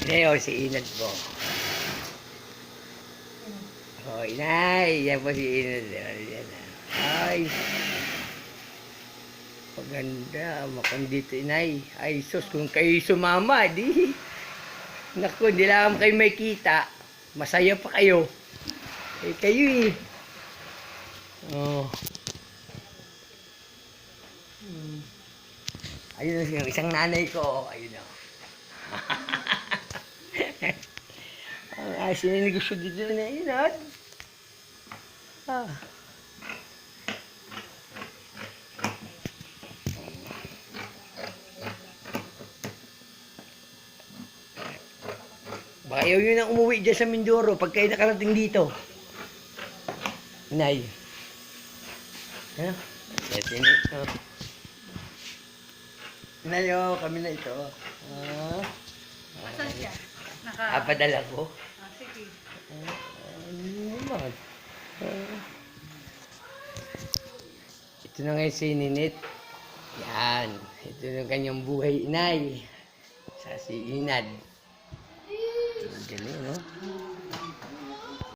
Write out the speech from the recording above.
Ngayon, si Inad po. Oh, inay. Yan po si Inad. Yan. Ay. Maganda. Makondito, inay. Ay, sus. Kung kayo sumama, di. Naku, hindi lang kayo may kita. Masaya pa kayo. Eh, kayo eh. Oh. Ayun yung isang nanay ko. Ayun o. Ang ayos na negosyo dito na Inad. Ah. Baka ayaw yun ang umuwi dyan sa Mindoro pag kayo nakarating dito. Inay. Ano? Ito yun. Oh. Inay, oh, kami na ito. Ah. Asan siya? Padala ko. Sige. Ano naman? Ito na ngayon si Ninit. Yan. Ito na kanyang buhay, inay. Sa si Inad. Galing, no?